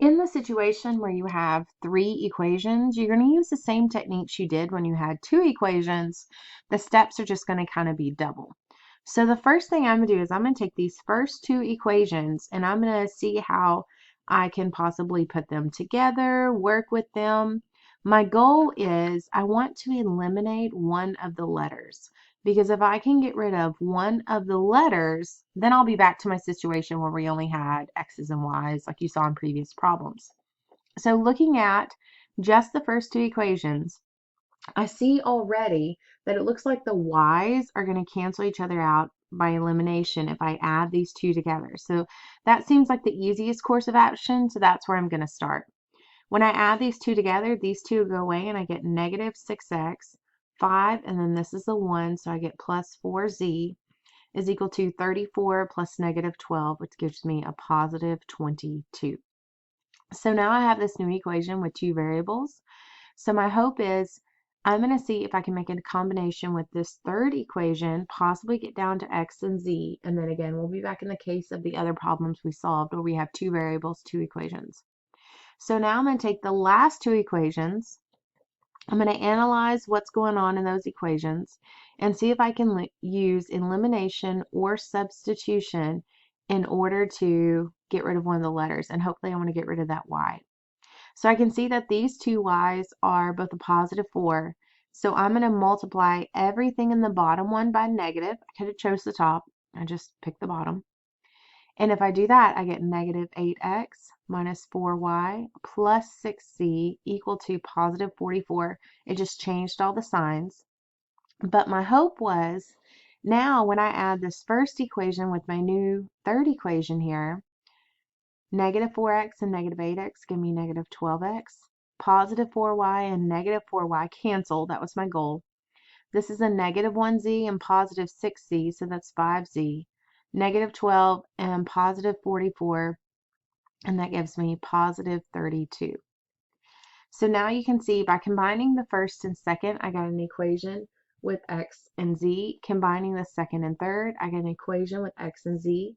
In the situation where you have three equations, you're going to use the same techniques you did when you had two equations. The steps are just going to kind of be double. So the first thing I'm going to do is I'm going to take these first two equations and I'm going to see how I can possibly put them together, work with them. My goal is I want to eliminate one of the letters. Because if I can get rid of one of the letters, then I'll be back to my situation where we only had X's and Y's like you saw in previous problems. So looking at just the first two equations, I see already that it looks like the Y's are going to cancel each other out by elimination if I add these two together. So that seems like the easiest course of action, so that's where I'm going to start. When I add these two together, these two go away and I get negative 6x, 5, and then this is a 1, so I get plus 4z is equal to 34 plus negative 12, which gives me a positive 22. So now I have this new equation with two variables. So my hope is I'm going to see if I can make a combination with this third equation, possibly get down to x and z, and then again, we'll be back in the case of the other problems we solved where we have two variables, two equations. So now I'm going to take the last two equations, I'm going to analyze what's going on in those equations and see if I can use elimination or substitution in order to get rid of one of the letters. And hopefully I want to get rid of that y. So I can see that these two y's are both a positive 4. So I'm going to multiply everything in the bottom one by negative. I could have chose the top. I just picked the bottom. And if I do that, I get negative 8x minus 4y plus 6z equal to positive 44. It just changed all the signs. But my hope was now when I add this first equation with my new third equation here, negative 4x and negative 8x give me negative 12x. Positive 4y and negative 4y cancel. That was my goal. This is a negative 1z and positive 6z, so that's 5z. Negative 12 and positive 44, and that gives me positive 32. So now you can see by combining the first and second, I got an equation with x and z. Combining the second and third, I get an equation with x and z.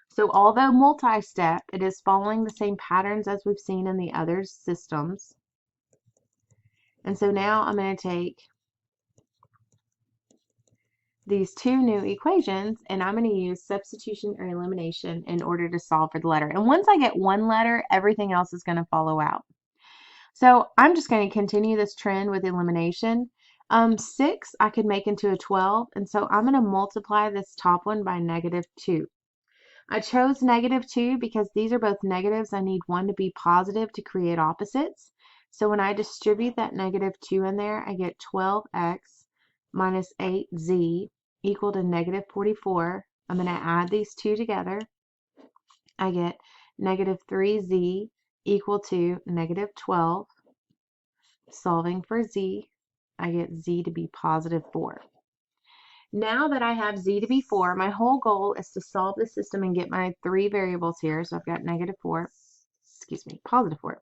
So although multi-step, it is following the same patterns as we've seen in the other systems. And so now I'm going to take these two new equations and I'm going to use substitution or elimination in order to solve for the letter. And once I get one letter, everything else is going to follow out. So I'm just going to continue this trend with elimination. 6 I could make into a 12, and so I'm going to multiply this top one by negative 2. I chose negative 2 because these are both negatives. I need one to be positive to create opposites. So when I distribute that negative 2 in there, I get 12x minus 8z equal to negative 44. I'm going to add these two together. I get negative 3z equal to negative 12. Solving for z, I get z to be positive 4. Now that I have z to be 4, my whole goal is to solve the system and get my three variables here. So I've got negative 4, positive 4.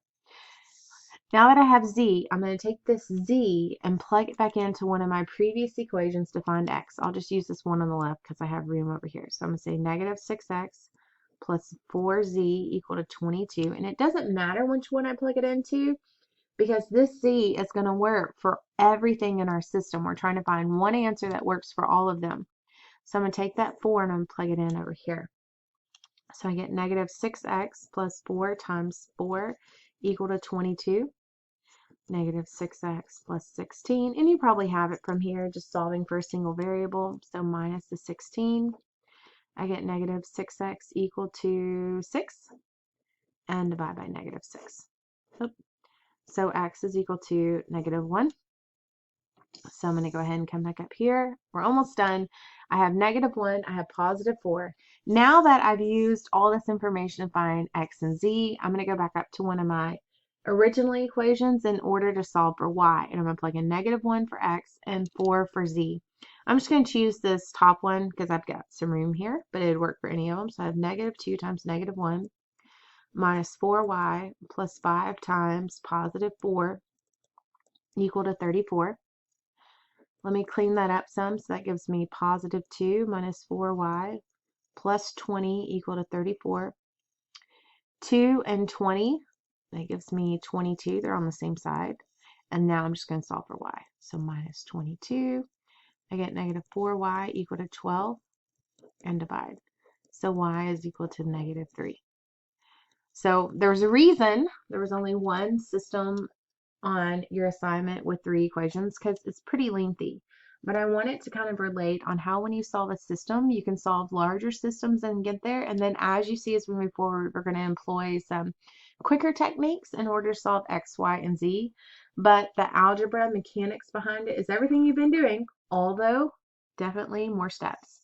Now that I have z, I'm going to take this z and plug it back into one of my previous equations to find x. I'll just use this one on the left because I have room over here. So I'm going to say negative 6x plus 4z equal to 22. And it doesn't matter which one I plug it into because this z is going to work for everything in our system. We're trying to find one answer that works for all of them. So I'm going to take that 4 and I'm going to plug it in over here. So I get negative 6x plus 4 times 4 equal to 22. Negative 6x plus 16, and you probably have it from here, just solving for a single variable. So minus the 16, I get negative 6x equal to 6, and divide by negative 6. So x is equal to negative 1. So I'm going to go ahead and come back up here. We're almost done. I have negative 1, I have positive 4. Now that I've used all this information to find x and z, I'm going to go back up to one of my original equations in order to solve for y. And I'm going to plug in negative 1 for x and 4 for z. I'm just going to choose this top one because I've got some room here, but it would work for any of them. So I have negative 2 times negative 1 minus 4y plus 5 times positive 4 equal to 34. Let me clean that up some. So that gives me positive 2 minus 4y plus 20 equal to 34. 2 and 20, that gives me 22. They're on the same side. And now I'm just going to solve for y. So minus 22, I get negative 4y equal to 12, and divide. So y is equal to negative 3. So there's a reason there was only one system on your assignment with 3 equations, because it's pretty lengthy. But I want it to kind of relate on how when you solve a system, you can solve larger systems and get there. And then as you see as we move forward, we're going to employ some quicker techniques in order to solve X, Y, and Z. But the algebra mechanics behind it is everything you've been doing, although definitely more steps.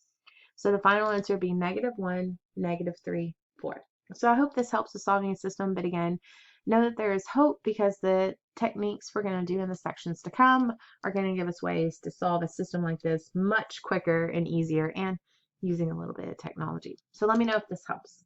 So the final answer would be -1, -3, 4. So I hope this helps with solving a system, but again, know that there is hope because the techniques we're going to do in the sections to come are going to give us ways to solve a system like this much quicker and easier and using a little bit of technology. So let me know if this helps.